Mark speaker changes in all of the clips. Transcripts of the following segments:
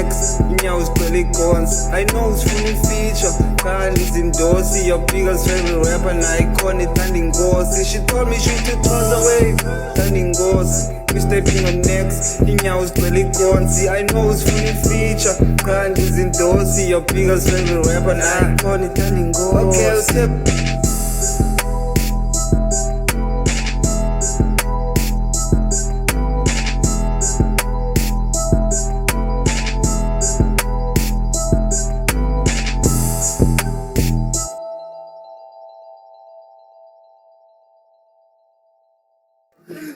Speaker 1: next, inyawo zigcwele igons. I know usifuna ifeature, kanti Inkosi, your biggest favorite rapper, nayo ikhona ithanda Inkosi. She told me she to toss away, thanda Inkosi. We stepping on next, inyawo zigcwele igons. I know usifuna ifeature, kanti Inkosi, your biggest favorite rapper, nayo ikhona ithanda Inkosi. Okay, step.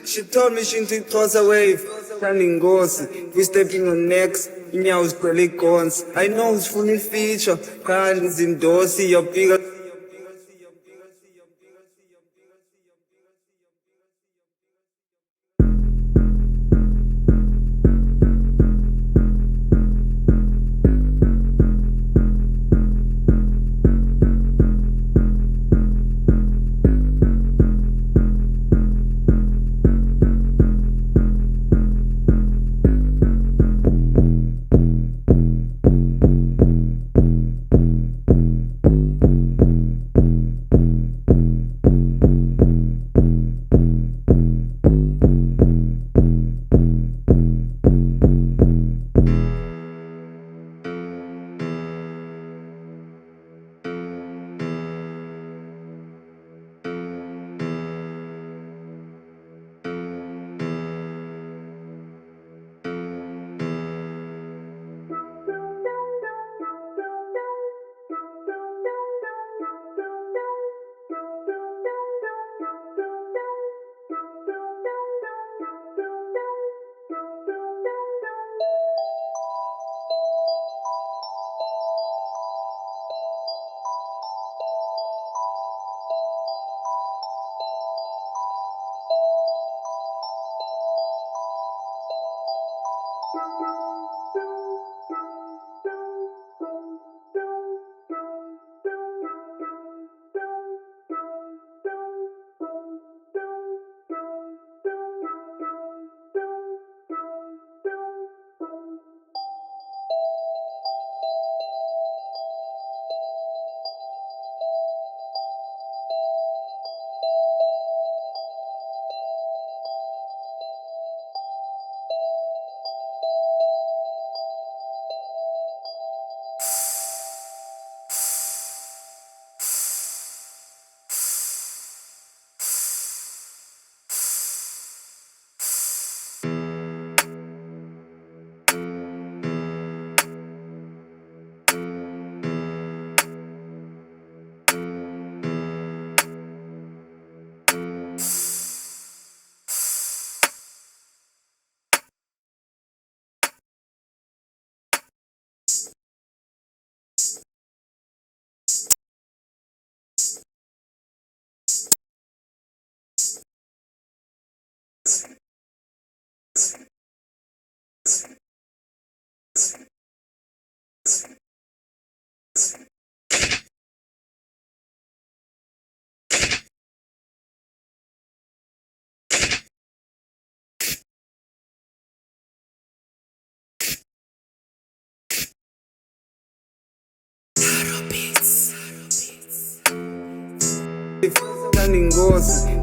Speaker 1: She told me she to toss a wave, thanda Inkosi. We stepping on next, inyawo zigcwele igons. I know usifuna ifeature, kanti Inkosi, your biggest. Thanda Inkosi.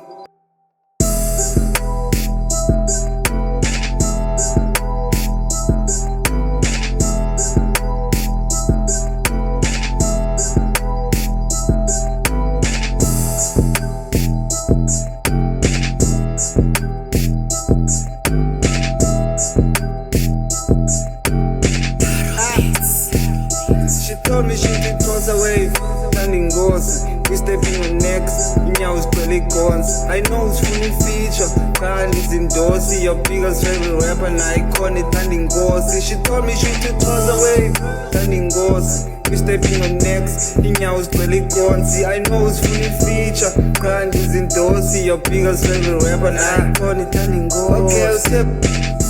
Speaker 1: She told me she did toss a wave, thanda Inkosi. We stepping on next, inyawo zigcwele igons. I know usifuna ifeature, kanti Inkosi, your biggest favorite rapper, nayo ikhona ithanda Inkosi. She told me she to toss a wave, thanda Inkosi. We stepping on next, inyawo zigcwele igons. I know usifuna ifeature, kanti Inkosi, your biggest favorite rapper, nayo ikhona ithanda Inkosi. Okay, step.